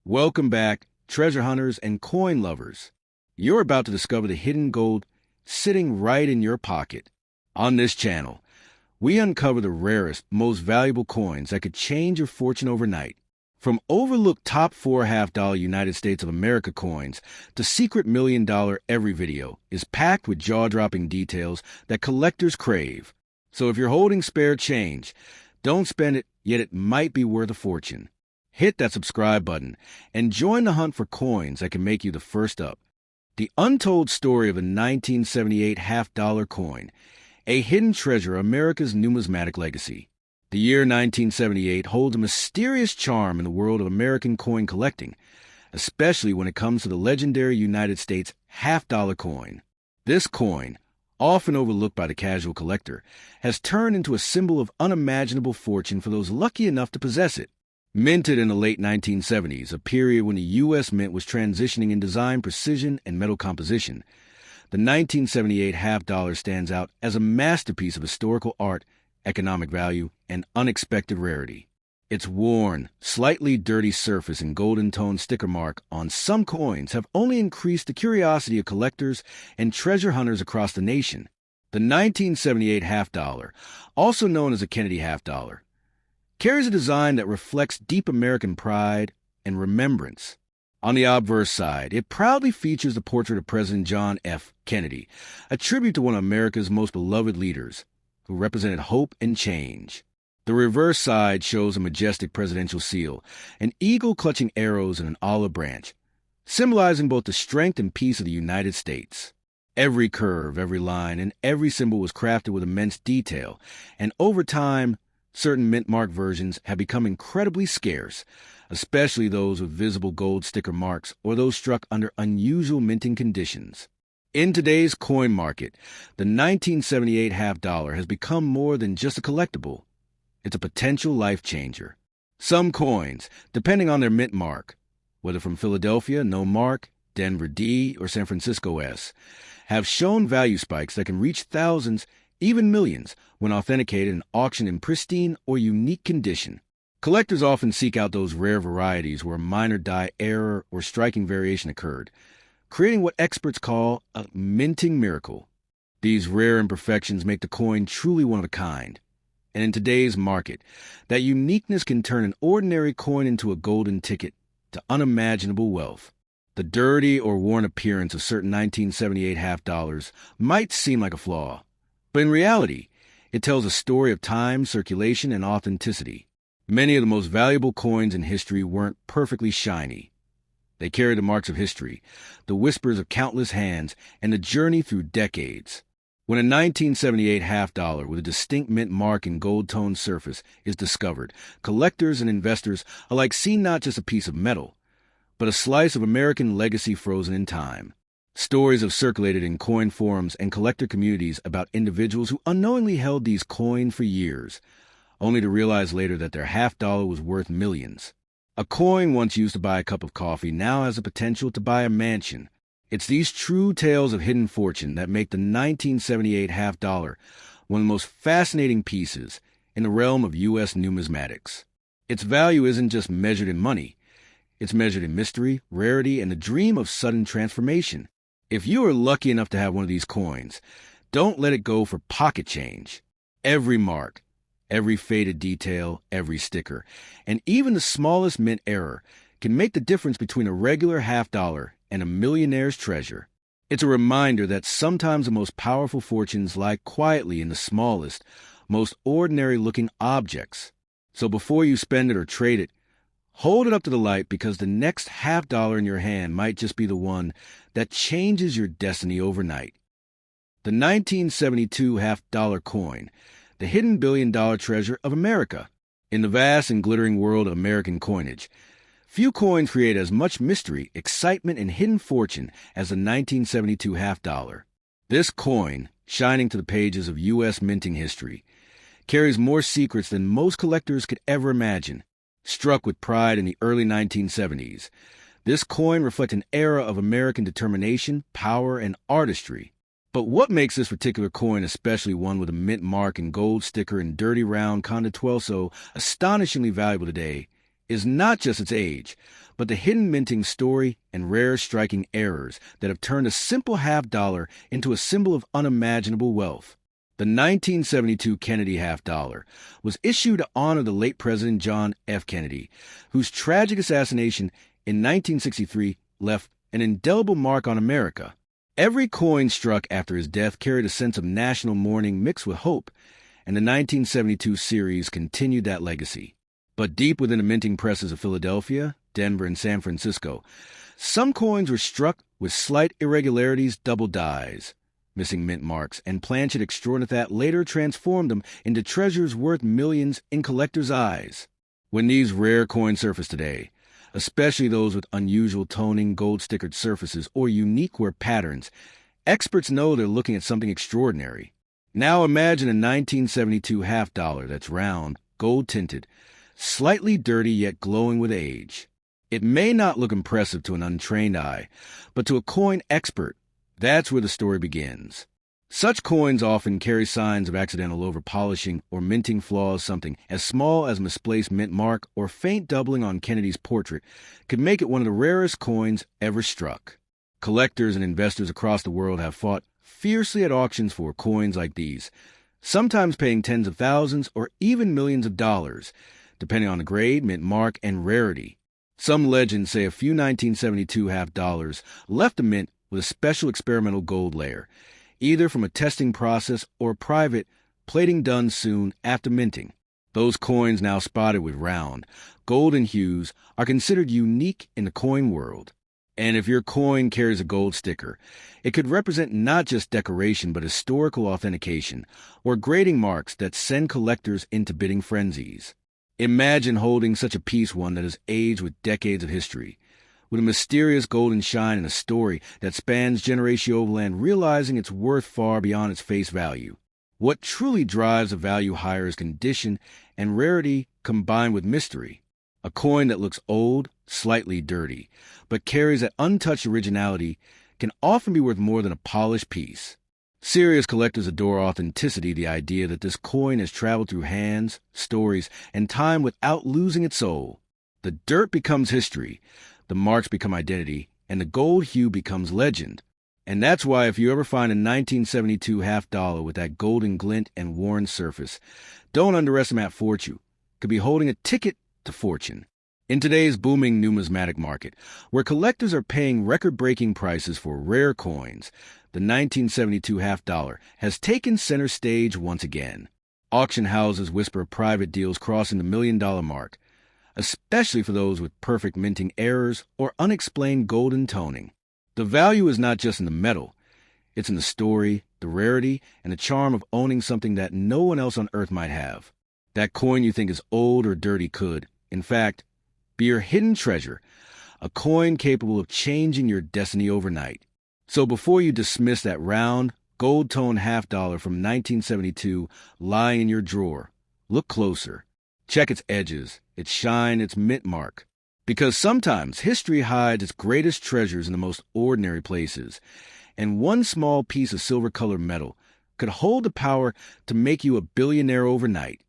Welcome back, treasure hunters and coin lovers. You're about to discover the hidden gold sitting right in your pocket. On this channel, we uncover the rarest, most valuable coins that could change your fortune overnight. From overlooked top 4 half-dollar United States of America coins to secret $1 million, every video is packed with jaw-dropping details that collectors crave. So if you're holding spare change, don't spend it, yet it might be worth a fortune. Hit that subscribe button and join the hunt for coins that can make you the first up. The untold story of the 1978 half-dollar coin, a hidden treasure of America's numismatic legacy. The year 1978 holds a mysterious charm in the world of American coin collecting, especially when it comes to the legendary United States half-dollar coin. This coin, often overlooked by the casual collector, has turned into a symbol of unimaginable fortune for those lucky enough to possess it. Minted in the late 1970s, a period when the U.S. Mint was transitioning in design precision and metal composition, the 1978 half-dollar stands out as a masterpiece of historical art, economic value, and unexpected rarity. Its worn, slightly dirty surface and golden-toned sticker mark on some coins have only increased the curiosity of collectors and treasure hunters across the nation. The 1978 half-dollar, also known as a Kennedy half-dollar, carries a design that reflects deep American pride and remembrance. On the obverse side, it proudly features the portrait of President John F. Kennedy, a tribute to one of America's most beloved leaders, who represented hope and change. The reverse side shows a majestic presidential seal, an eagle clutching arrows and an olive branch, symbolizing both the strength and peace of the United States. Every curve, every line, and every symbol was crafted with immense detail, and over time, certain mint-marked versions have become incredibly scarce, especially those with visible gold sticker marks or those struck under unusual minting conditions. In today's coin market, the 1978 half-dollar has become more than just a collectible. It's a potential life changer. Some coins, depending on their mint mark, whether from Philadelphia, no mark, Denver D, or San Francisco S, have shown value spikes that can reach thousands, even millions, when authenticated and auctioned in pristine or unique condition. Collectors often seek out those rare varieties where a minor die error or striking variation occurred, creating what experts call a minting miracle. These rare imperfections make the coin truly one of a kind. And in today's market, that uniqueness can turn an ordinary coin into a golden ticket to unimaginable wealth. The dirty or worn appearance of certain 1978 half-dollars might seem like a flaw, but in reality, it tells a story of time, circulation, and authenticity. Many of the most valuable coins in history weren't perfectly shiny. They carry the marks of history, the whispers of countless hands, and the journey through decades. When a 1978 half-dollar with a distinct mint mark and gold-toned surface is discovered, collectors and investors alike see not just a piece of metal, but a slice of American legacy frozen in time. Stories have circulated in coin forums and collector communities about individuals who unknowingly held these coins for years, only to realize later that their half-dollar was worth millions. A coin once used to buy a cup of coffee now has the potential to buy a mansion. It's these true tales of hidden fortune that make the 1978 half-dollar one of the most fascinating pieces in the realm of U.S. numismatics. Its value isn't just measured in money. It's measured in mystery, rarity, and the dream of sudden transformation. If you are lucky enough to have one of these coins, don't let it go for pocket change. Every mark, every faded detail, every sticker, and even the smallest mint error can make the difference between a regular half-dollar and a millionaire's treasure. It's a reminder that sometimes the most powerful fortunes lie quietly in the smallest, most ordinary-looking objects. So before you spend it or trade it, hold it up to the light, because the next half-dollar in your hand might just be the one that changes your destiny overnight. The 1972 half-dollar coin, the hidden billion-dollar treasure of America. In the vast and glittering world of American coinage, few coins create as much mystery, excitement, and hidden fortune as the 1972 half-dollar. This coin, shining to the pages of U.S. minting history, carries more secrets than most collectors could ever imagine. Struck with pride in the early 1970s, this coin reflects an era of American determination, power, and artistry. But what makes this particular coin, especially one with a mint mark and gold sticker and dirty round Conde 12 so astonishingly valuable today, is not just its age, but the hidden minting story and rare striking errors that have turned a simple half-dollar into a symbol of unimaginable wealth. The 1972 Kennedy half-dollar was issued to honor the late President John F. Kennedy, whose tragic assassination in 1963 left an indelible mark on America. Every coin struck after his death carried a sense of national mourning mixed with hope, and the 1972 series continued that legacy. But deep within the minting presses of Philadelphia, Denver, and San Francisco, some coins were struck with slight irregularities, double dies, missing mint marks, and planchet extraordinary later transformed them into treasures worth millions in collectors' eyes. When these rare coins surface today, especially those with unusual toning, gold-stickered surfaces, or unique wear patterns, experts know they're looking at something extraordinary. Now imagine a 1972 half-dollar that's round, gold-tinted, slightly dirty yet glowing with age. It may not look impressive to an untrained eye, but to a coin expert, that's where the story begins. Such coins often carry signs of accidental over-polishing or minting flaws. Something as small as a misplaced mint mark or faint doubling on Kennedy's portrait could make it one of the rarest coins ever struck. Collectors and investors across the world have fought fiercely at auctions for coins like these, sometimes paying tens of thousands or even millions of dollars, depending on the grade, mint mark, and rarity. Some legends say a few 1972 half-dollars left the mint with a special experimental gold layer, either from a testing process or private plating done soon after minting. Those coins, now spotted with round, golden hues, are considered unique in the coin world. And if your coin carries a gold sticker, it could represent not just decoration but historical authentication, or grading marks that send collectors into bidding frenzies. Imagine holding such a piece, one that has aged with decades of history, with a mysterious golden shine and a story that spans generation overland, realizing its worth far beyond its face value. What truly drives a value higher is condition and rarity combined with mystery. A coin that looks old, slightly dirty, but carries that untouched originality can often be worth more than a polished piece. Serious collectors adore authenticity, the idea that this coin has traveled through hands, stories, and time without losing its soul. The dirt becomes history, the marks become identity, and the gold hue becomes legend. And that's why if you ever find a 1972 half-dollar with that golden glint and worn surface, don't underestimate fortune. Could be holding a ticket to fortune. In today's booming numismatic market, where collectors are paying record-breaking prices for rare coins, the 1972 half-dollar has taken center stage once again. Auction houses whisper of private deals crossing the $1,000,000 mark, especially for those with perfect minting errors or unexplained golden toning. The value is not just in the metal, it's in the story, the rarity, and the charm of owning something that no one else on earth might have. That coin you think is old or dirty could, in fact, be your hidden treasure, a coin capable of changing your destiny overnight. So before you dismiss that round, gold-toned half-dollar from 1972 lying in your drawer, look closer. Check its edges, its shine, its mint mark. Because sometimes history hides its greatest treasures in the most ordinary places, and one small piece of silver-colored metal could hold the power to make you a billionaire overnight.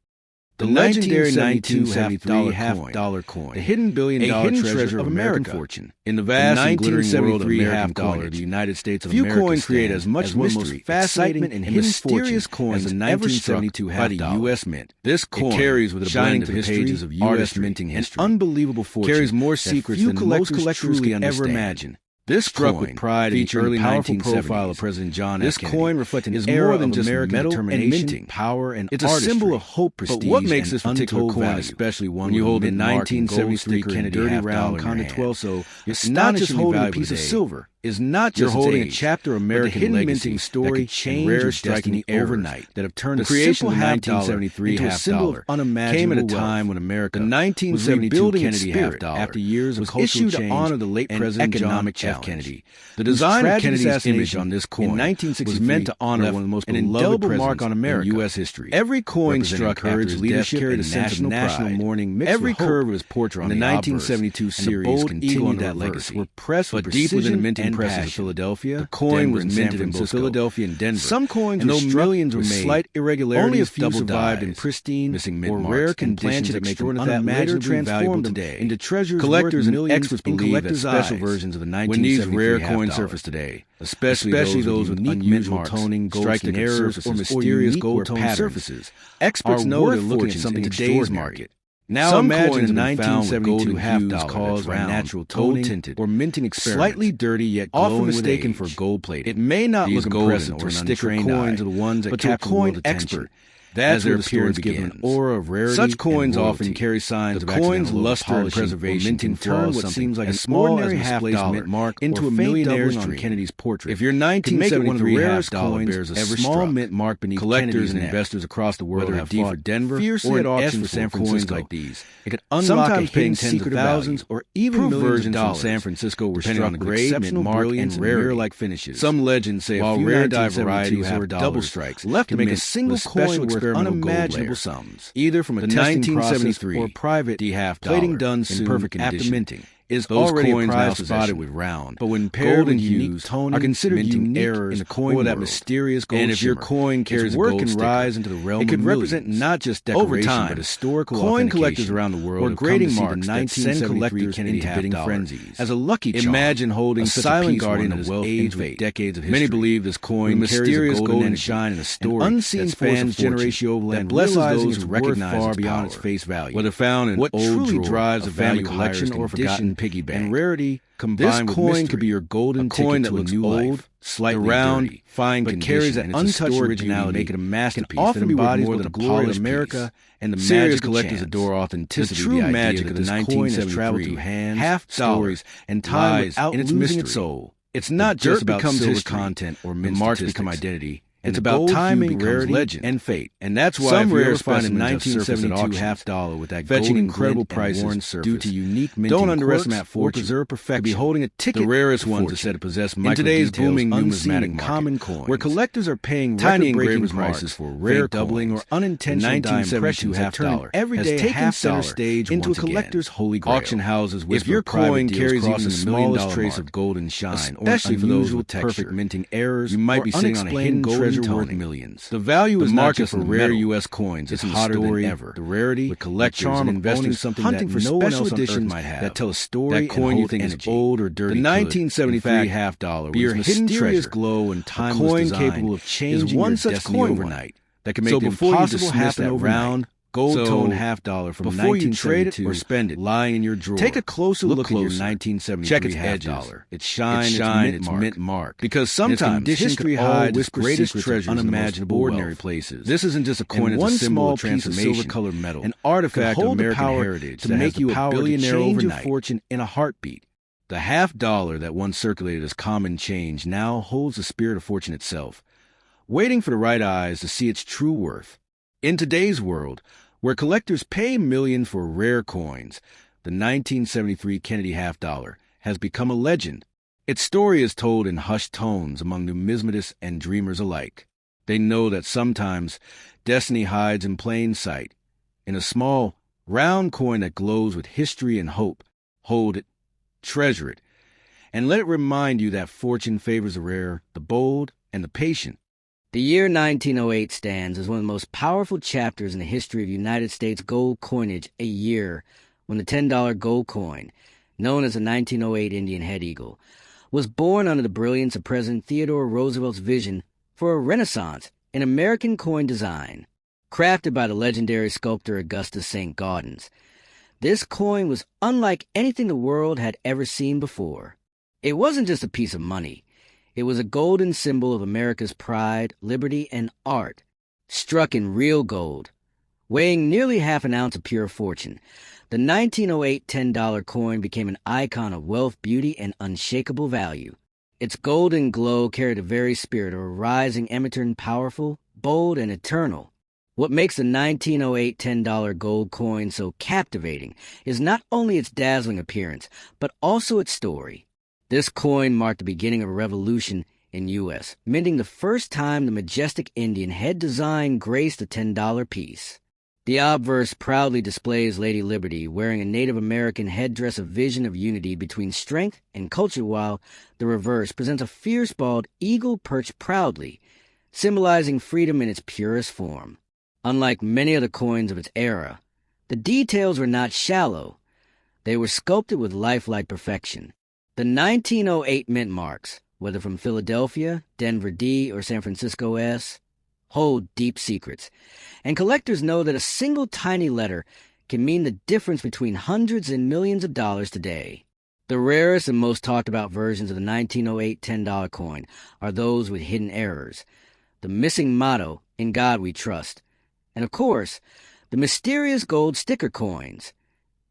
The legendary 1972 half-dollar coin, the hidden billion-dollar treasure of American fortune. In the vast and glittering world of American coinage, the United States of America, few coins create as much mystery, fascinating, and mysterious coins as the 1972 half-dollar U.S. Mint. This coin carries with a blend of pages of U.S. minting history, an unbelievable fortune, carries more secrets than most collectors could ever imagine. This struck with pride in the early 1970s. Profile of President John F. Kennedy. This coin reflects an era more than just American determination, power, and it's artistry. A symbol of hope, prestige, but what makes this particular coin, especially one you hold in 1973 Kennedy dirty round Conde 12, so it's not just holding a piece of silver. Is not just holding a chapter of American hidden minting story that change rare striking overnight that have turned the creation of 1973 into a symbol of unimaginable came at a time when America was rebuilding Kennedy half-dollar after years of cultural change to honor the late President John F. Kennedy. The design of Kennedy's image on this coin was meant to honor one of the most beloved presidents on America in U.S. history. Every coin struck after his leadership carried a sense of national mourning mixed with hope. Every curve of his portrait on the 1972 series continued that legacy. Were pressed with precision and presses of passion. Philadelphia. The coin Denver was and minted San in both Francisco. Philadelphia and Denver. Some coins and were though struck millions were with made, slight irregularities, only a few double survived in dyes, pristine missing mint or marks, rare and conditions that make them them unimaginably valuable today into treasures Collectors worth and millions experts in believe that collectors' special eyes. versions of the When these 1973 rare half coins dollar, surface today, especially those with unique unusual mint marks, toning, gold striking sticker errors, surfaces, or mysterious unique gold tone patterns, surfaces, experts are know worth they're looking at fortunes something in today's extraordinary. market. Now Some imagine coins a have been found with 1972 golden half hues dollar caused that's by round, natural gold toning, tinted, or minting experiments, slightly dirty yet often glowing with mistaken age. for gold plated. It may not These look golden impressive to or an sticker untrained coins eye, are the ones that but to a capture coin world attention. expert, that's Their where the story appearance give them an begins. aura of rarity. Such coins and often royalty. carry signs the of coin's accidental luster and overpolishing preservation or minting can turn flaws, what something seems like as an small ordinary as half misplaced dollar mint mark into or a faint millionaire's doubling on dream. Kennedy's portrait. If your Can make it one of the 1973 rarest half dollar coins bears a ever small struck. mint mark beneath Collectors Kennedy's and neck, investors across the world whether have a D for fought Denver fiercely or at an S auctions for for San coins Francisco, like these. it could Sometimes unlock a paying hidden tens secret of value. thousands or even Proof millions versions of from dollars, San Francisco were depending struck on the with grade, exceptional mint brilliance and and rarity. mirror-like finishes. Some legends say While a few rare 1972 varieties half or dollar double strikes left can the make a mint single with special coin worth experimental gold unimaginable layer, sums. either from a The testing process 1973 or private D half plating dollar done in soon perfect after condition minting. is Those already a coins now prized spotted possession. with round, But when paired golden with unique hues toning, are considered minting unique errors in the coin or that world. mysterious gold And if your shimmer, coin carries its a work gold can sticker, rise into the realm it could of represent millions. not just Over decoration time, but historical coin collectors authentication, around the world or have come grading to see the marks that send 1973 collectors Kennedy into half bidding dollar frenzies. as a lucky charm. Imagine holding a such silent a piece guardian one of that wealth has and aged with fate. decades of history. Many believe this coin With carries mysterious a golden golden energy, shine and a story an unseen that force spans of fortune generational that land, blesses realizing those its who worth recognize far its beyond power. its face value. Whether found in What old truly drawer, drives a a family family collection collection, or forgotten piggy bank, and rarity this combined with coin mystery. could be your golden a coin ticket that to a looks new old, life, slightly round, dirty, fine but condition, carries that and its untouched historic originality, beauty, make it a masterpiece can often that be worth embodies more both than the a glory of polished America piece. and the Serious magic of collectors chance. adore authenticity. The true idea magic that of this the coin has traveled 1973 through hands, half stories, and time lies without in its losing mystery. its soul. It's not The just dirt about becomes silver history, content or the mint marks statistics. become identity. It's And about gold timing, becomes rarity, legend and fate. And that's why Some if you rare ever find a specimens have surfaced at 1972 auctions, half dollar with that fetching golden incredible glint and worn prices surface, due to unique minting don't underestimate quirks or fortune. preserved perfection. To be holding a ticket, The rarest to ones are fortune. said to possess In today's micro-details booming unseen numismatic in market, common coins, where collectors are paying tiny record-breaking engraved prices marks, for rare fake doubling coins, or unintentional the die 1972 impressions half have turned dollar everyday has taken half center dollar stage into a once again. collector's holy grail. Auction houses If whisper your private coin deals carries even crossing the the smallest $1 trace mark, of golden shine, especially or for those unusual with perfect texture, minting errors, you might or be sitting on a unexplained hidden golden treasure toning. worth millions. The value The is mark not is just for in rare metal. U.S. coins. It's It's hotter hotter than than ever. ever. The rarity, With collectors the charm and of owning investors something hunting that for no one special else on earth editions might have. that tell a story That coin and you hold think energy. is old or dirty. The could, 1973 in fact, half dollar be your was hidden mysterious treasure. glow and A timeless coin design capable of is changing one your such destiny coin overnight. That can make So the before you impossible dismiss happen that overnight. round, Gold-toned So, half dollar from before you trade it 1972 or spend it, lying in your drawer. take a closer Look look closer. at your 1973 Check its half edges, dollar, its shine, its mint mark. Because Its sometimes condition history could all hides its whisper greatest secrets of treasures in the most unimaginable ordinary wealth. places. This isn't just a coin; And it's one a symbol small of piece of transformation, silver-colored metal, an could artifact of hold the American power heritage to that make has the you a power to billionaire change overnight. your fortune in a heartbeat. The half dollar that once circulated as common change now holds the spirit of fortune itself, waiting for the right eyes to see its true worth. In today's world, where collectors pay millions for rare coins, the 1973 Kennedy half dollar has become a legend. Its story is told in hushed tones among numismatists and dreamers alike. They know that sometimes destiny hides in plain sight. In a small, round coin that glows with history and hope, hold it, treasure it, and let it remind you that fortune favors the rare, the bold, and the patient. The year 1908 stands as one of the most powerful chapters in the history of United States gold coinage, a year when the $10 gold coin, known as the 1908 Indian Head Eagle, was born under the brilliance of President Theodore Roosevelt's vision for a renaissance in American coin design. Crafted by the legendary sculptor Augustus St. Gaudens, this coin was unlike anything the world had ever seen before. It wasn't just a piece of money. It was a golden symbol of America's pride, liberty, and art, struck in real gold. Weighing nearly half an ounce of pure fortune, the 1908 $10 coin became an icon of wealth, beauty, and unshakable value. Its golden glow carried the very spirit of a rising Emerton, powerful, bold, and eternal. What makes the 1908 $10 gold coin so captivating is not only its dazzling appearance, but also its story. This coin marked the beginning of a revolution in U.S., minting the first time the majestic Indian head design graced a $10 piece. The obverse proudly displays Lady Liberty wearing a Native American headdress, a vision of unity between strength and culture, while the reverse presents a fierce bald eagle perched proudly, symbolizing freedom in its purest form. Unlike many other coins of its era, the details were not shallow. They were sculpted with lifelike perfection. The 1908 mint marks, whether from Philadelphia, Denver D, or San Francisco S, hold deep secrets, and collectors know that a single tiny letter can mean the difference between hundreds and millions of dollars today. The rarest and most talked about versions of the 1908 $10 coin are those with hidden errors, the missing motto, "In God We Trust," and of course, the mysterious gold sticker coins,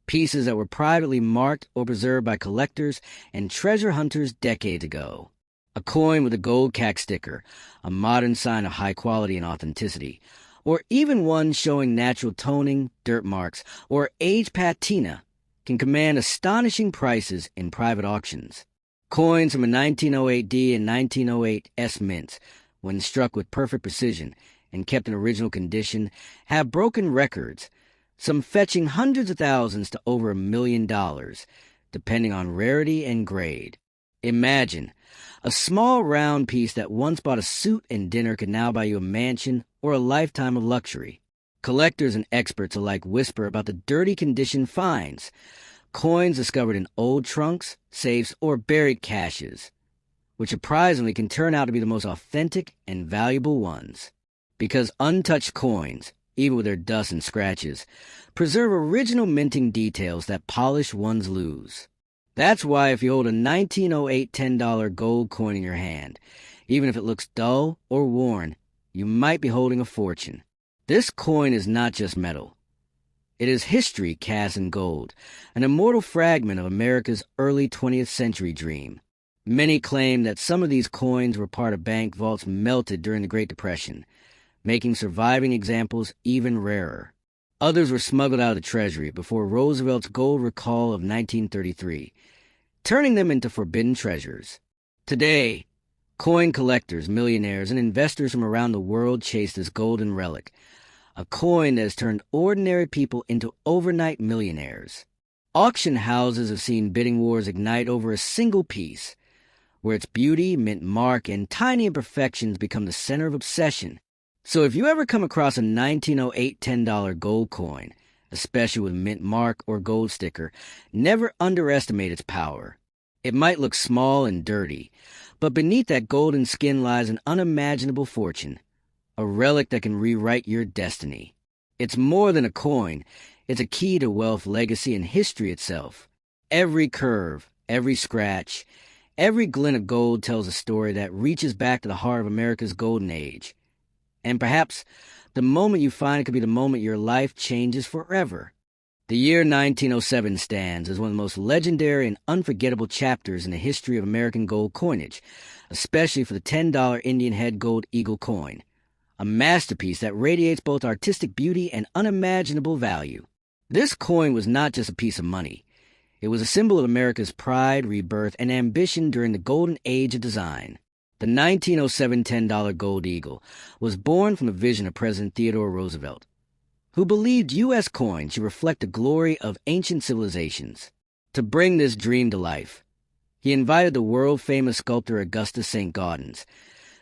pieces that were privately marked or preserved by collectors and treasure hunters decades ago. A coin with a gold CAC sticker, a modern sign of high quality and authenticity, or even one showing natural toning, dirt marks, or aged patina, can command astonishing prices in private auctions. Coins from a 1908 D and 1908 S mints, when struck with perfect precision and kept in original condition, have broken records, some fetching hundreds of thousands to over $1 million, depending on rarity and grade. Imagine, a small round piece that once bought a suit and dinner could now buy you a mansion or a lifetime of luxury. Collectors and experts alike whisper about the dirty condition finds, coins discovered in old trunks, safes, or buried caches, which surprisingly can turn out to be the most authentic and valuable ones. Because untouched coins, even with their dust and scratches, preserve original minting details that polished ones lose. That's why if you hold a 1908 $10 gold coin in your hand, even if it looks dull or worn, you might be holding a fortune. This coin is not just metal. It is history cast in gold, an immortal fragment of America's early 20th century dream. Many claim that some of these coins were part of bank vaults melted during the Great Depression, making surviving examples even rarer. Others were smuggled out of the Treasury before Roosevelt's gold recall of 1933, turning them into forbidden treasures. Today, coin collectors, millionaires, and investors from around the world chase this golden relic, a coin that has turned ordinary people into overnight millionaires. Auction houses have seen bidding wars ignite over a single piece, where its beauty, mint mark, and tiny imperfections become the center of obsession. So if you ever come across a 1908 $10 gold coin, especially with mint mark or gold sticker, never underestimate its power. It might look small and dirty, but beneath that golden skin lies an unimaginable fortune, a relic that can rewrite your destiny. It's more than a coin. It's a key to wealth, legacy, and history itself. Every curve, every scratch, every glint of gold tells a story that reaches back to the heart of America's golden age. And perhaps the moment you find it could be the moment your life changes forever. The year 1907 stands as one of the most legendary and unforgettable chapters in the history of American gold coinage, especially for the $10 Indian head gold eagle coin, a masterpiece that radiates both artistic beauty and unimaginable value. This coin was not just a piece of money. It was a symbol of America's pride, rebirth, and ambition during the golden age of design. The 1907 $10 gold eagle was born from the vision of President Theodore Roosevelt, who believed U.S. coins should reflect the glory of ancient civilizations. To bring this dream to life, he invited the world-famous sculptor Augustus St. Gaudens,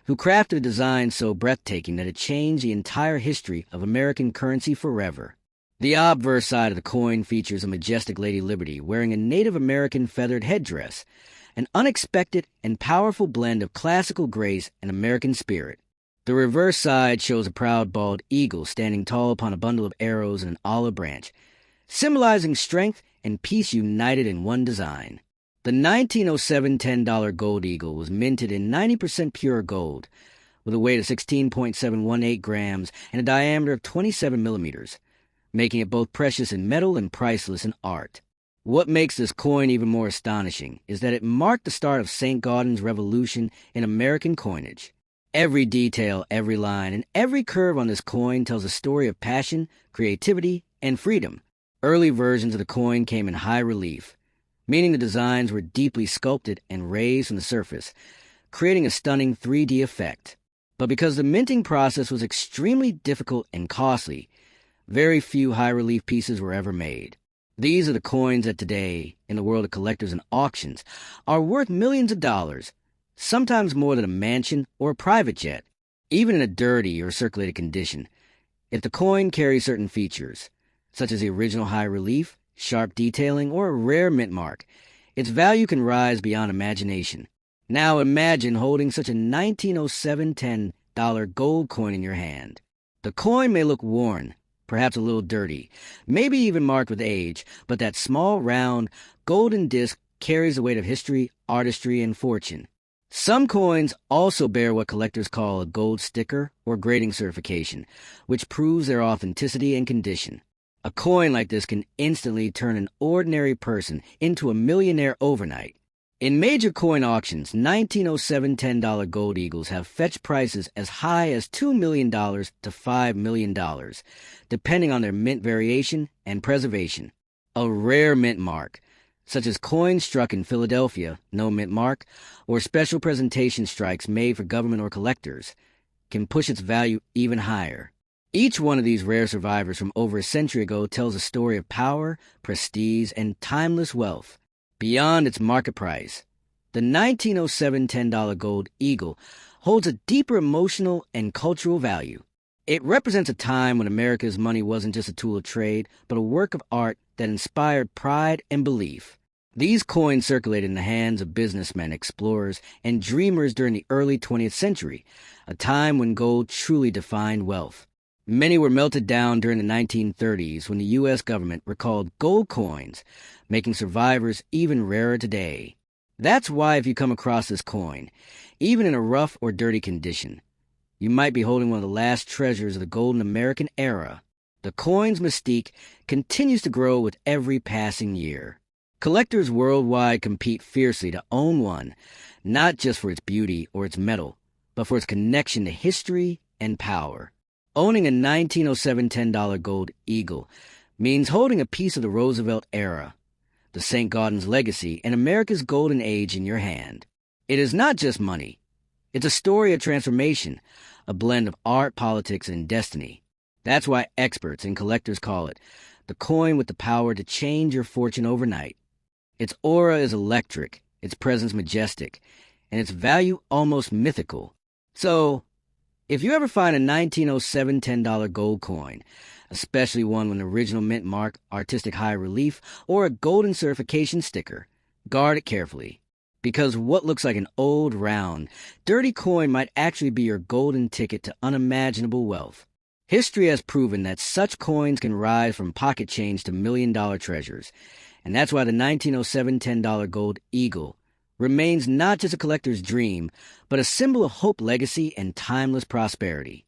who crafted a design so breathtaking that it changed the entire history of American currency forever. The obverse side of the coin features a majestic Lady Liberty wearing a Native American feathered headdress, an unexpected and powerful blend of classical grace and American spirit. The reverse side shows a proud bald eagle standing tall upon a bundle of arrows and an olive branch, symbolizing strength and peace united in one design. The 1907 $10 gold eagle was minted in 90% pure gold, with a weight of 16.718 grams and a diameter of 27 millimeters, making it both precious in metal and priceless in art. What makes this coin even more astonishing is that it marked the start of St. Gaudens' revolution in American coinage. Every detail, every line, and every curve on this coin tells a story of passion, creativity, and freedom. Early versions of the coin came in high relief, meaning the designs were deeply sculpted and raised from the surface, creating a stunning 3D effect. But because the minting process was extremely difficult and costly, Very few high-relief pieces were ever made. These are the coins that today, in the world of collectors and auctions, are worth millions of dollars, sometimes more than a mansion or a private jet, even in a dirty or circulated condition. If the coin carries certain features, such as the original high relief, sharp detailing, or a rare mint mark, its value can rise beyond imagination. Now imagine holding such a 1907 $10 gold coin in your hand. The coin may look worn, perhaps a little dirty, maybe even marked with age, but that small, round, golden disc carries the weight of history, artistry, and fortune. Some coins also bear what collectors call a gold sticker or grading certification, which proves their authenticity and condition. A coin like this can instantly turn an ordinary person into a millionaire overnight. In major coin auctions, 1907 $10 gold eagles have fetched prices as high as $2 million to $5 million, depending on their mint variation and preservation. A rare mint mark, such as coins struck in Philadelphia, no mint mark, or special presentation strikes made for government or collectors, can push its value even higher. Each one of these rare survivors from over a century ago tells a story of power, prestige, and timeless wealth. Beyond its market price, the 1907 $10 gold eagle holds a deeper emotional and cultural value. It represents a time when America's money wasn't just a tool of trade, but a work of art that inspired pride and belief. These coins circulated in the hands of businessmen, explorers, and dreamers during the early 20th century, a time when gold truly defined wealth. Many were melted down during the 1930s when the U.S. government recalled gold coins, making survivors even rarer today. That's why if you come across this coin, even in a rough or dirty condition, you might be holding one of the last treasures of the golden American era. The coin's mystique continues to grow with every passing year. Collectors worldwide compete fiercely to own one, not just for its beauty or its metal, but for its connection to history and power. Owning a 1907 $10 gold eagle means holding a piece of the Roosevelt era, the St. Gaudens legacy, and America's golden age in your hand. It is not just money. It's a story of transformation, a blend of art, politics, and destiny. That's why experts and collectors call it the coin with the power to change your fortune overnight. Its aura is electric, its presence majestic, and its value almost mythical. So, if you ever find a 1907 $10 gold coin, especially one with an original mint mark, artistic high relief, or a golden certification sticker, guard it carefully. Because what looks like an old, round, dirty coin might actually be your golden ticket to unimaginable wealth. History has proven that such coins can rise from pocket change to million-dollar treasures, and that's why the 1907 $10 gold eagle remains not just a collector's dream, but a symbol of hope, legacy, and timeless prosperity.